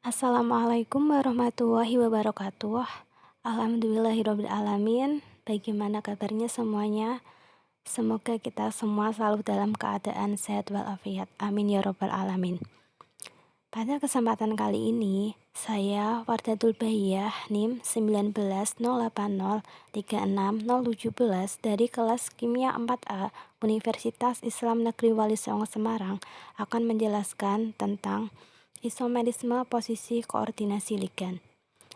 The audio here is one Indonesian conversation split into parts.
Assalamualaikum warahmatullahi wabarakatuh. Alhamdulillahirrabbilalamin. Bagaimana kabarnya semuanya? Semoga kita semua selalu dalam keadaan sehat walafiat. Amin ya rabbal alamin. Pada kesempatan kali ini, saya Wardatul Bahiyah NIM 190803617 dari kelas Kimia 4A Universitas Islam Negeri Wali Songo Semarang akan menjelaskan tentang isomerisme posisi koordinasi ligan.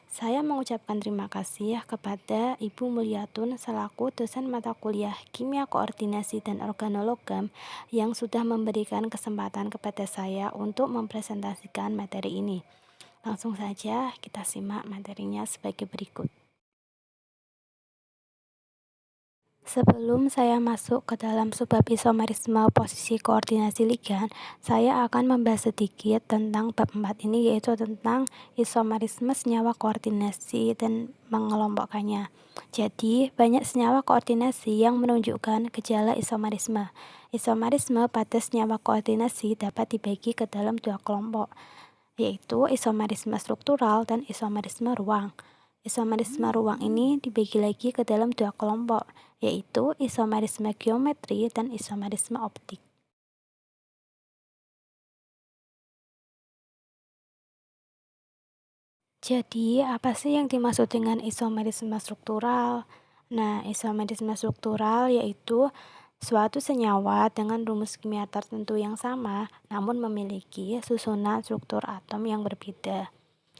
Saya mengucapkan terima kasih kepada Ibu Mulyatun selaku dosen mata kuliah Kimia Koordinasi dan Organologam yang sudah memberikan kesempatan kepada saya untuk mempresentasikan materi ini. Langsung saja kita simak materinya sebagai berikut. Sebelum saya masuk ke dalam subbab isomerisme posisi koordinasi ligan, saya akan membahas sedikit tentang bab 4 ini, yaitu tentang isomerisme senyawa koordinasi dan mengelompokkannya. Jadi, banyak senyawa koordinasi yang menunjukkan gejala isomerisme. Isomerisme pada senyawa koordinasi dapat dibagi ke dalam dua kelompok, yaitu isomerisme struktural dan isomerisme ruang. Isomerisme ruang ini dibagi lagi ke dalam dua kelompok, yaitu isomerisme geometri dan isomerisme optik. Jadi, apa sih yang dimaksud dengan isomerisme struktural? Nah, isomerisme struktural yaitu suatu senyawa dengan rumus kimia tertentu yang sama, namun memiliki susunan struktur atom yang berbeda.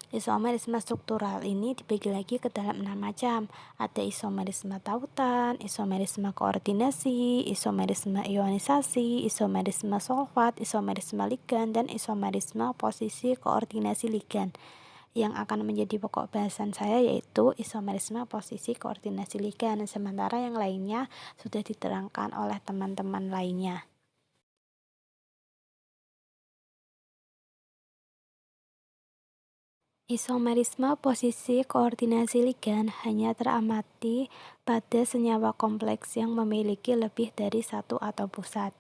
Isomerisme struktural ini dibagi lagi ke dalam 6 macam. Ada isomerisme tautan, isomerisme koordinasi, isomerisme ionisasi, isomerisme sulfat, isomerisme ligan, dan isomerisme posisi koordinasi ligan. Yang akan menjadi pokok bahasan saya yaitu isomerisme posisi koordinasi ligan, sementara yang lainnya sudah diterangkan oleh teman-teman lainnya. Isomerisme posisi koordinasi ligan hanya teramati pada senyawa kompleks yang memiliki lebih dari satu atom pusat.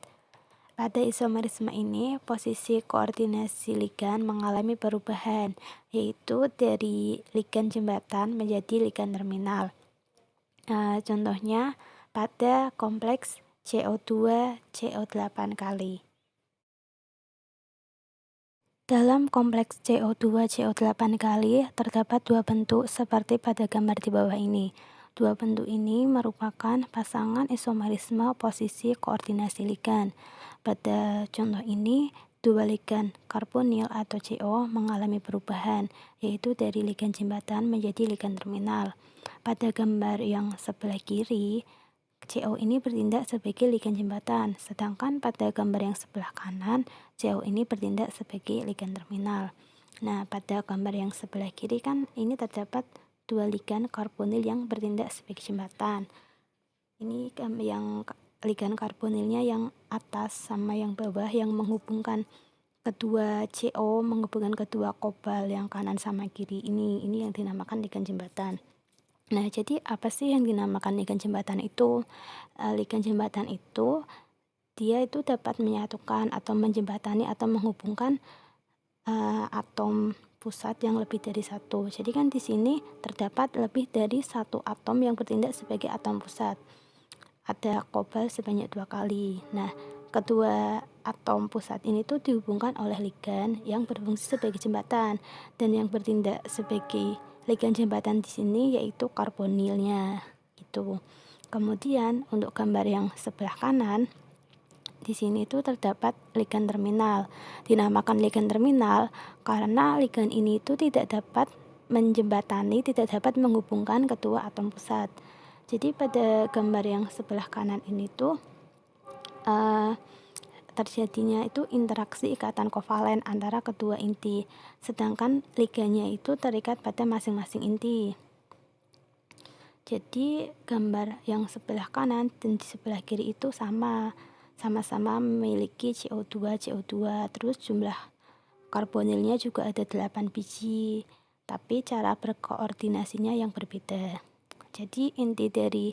Pada isomerisme ini, posisi koordinasi ligan mengalami perubahan, yaitu dari ligan jembatan menjadi ligan terminal. Contohnya pada kompleks CO2 CO8 kali. Dalam kompleks CO2 CO8 kali terdapat dua bentuk seperti pada gambar di bawah ini. Dua bentuk ini merupakan pasangan isomerisme posisi koordinasi ligan. Pada contoh ini, dua ligan karbonil atau CO mengalami perubahan, yaitu dari ligan jembatan menjadi ligan terminal. Pada gambar yang sebelah kiri, CO ini bertindak sebagai ligan jembatan, sedangkan pada gambar yang sebelah kanan, CO ini bertindak sebagai ligan terminal. Nah, pada gambar yang sebelah kiri kan ini terdapat dua ligan karbonil yang bertindak sebagai jembatan. Ini yang ligan karbonilnya yang atas sama yang bawah yang menghubungkan kedua CO, menghubungkan kedua kobal yang kanan sama kiri. Ini yang dinamakan ligan jembatan. Nah, jadi apa sih yang dinamakan ligan jembatan itu? Ligan jembatan itu dia itu dapat menyatukan atau menjembatani atau menghubungkan atom pusat yang lebih dari satu. Jadi kan di sini terdapat lebih dari satu atom yang bertindak sebagai atom pusat. Ada kobal sebanyak 2 kali. Nah, kedua atom pusat ini tuh dihubungkan oleh ligan yang berfungsi sebagai jembatan, dan yang bertindak sebagai ligan jembatan di sini yaitu karbonilnya gitu. Kemudian untuk gambar yang sebelah kanan, di sini itu terdapat ligan terminal. Dinamakan ligan terminal karena ligan ini itu tidak dapat menjembatani, tidak dapat menghubungkan kedua atom pusat. Jadi pada gambar yang sebelah kanan ini tuh terjadinya itu interaksi ikatan kovalen antara kedua inti, sedangkan ligannya itu terikat pada masing-masing inti. Jadi gambar yang sebelah kanan dan di sebelah kiri itu sama-sama memiliki CO2, terus jumlah karbonilnya juga ada 8 biji, tapi cara berkoordinasinya yang berbeda. Jadi inti dari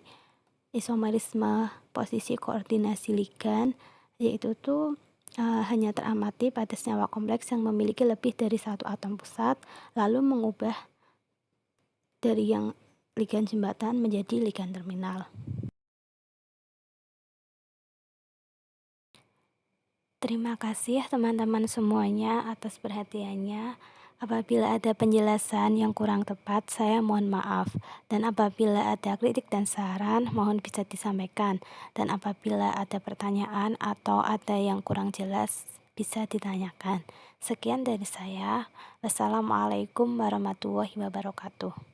isomerisme posisi koordinasi ligan yaitu tuh hanya teramati pada senyawa kompleks yang memiliki lebih dari satu atom pusat, lalu mengubah dari yang ligan jembatan menjadi ligan terminal. Terima kasih teman-teman semuanya atas perhatiannya. Apabila ada penjelasan yang kurang tepat, saya mohon maaf. Dan apabila ada kritik dan saran, mohon bisa disampaikan. Dan apabila ada pertanyaan atau ada yang kurang jelas, bisa ditanyakan. Sekian dari saya. Wassalamualaikum warahmatullahi wabarakatuh.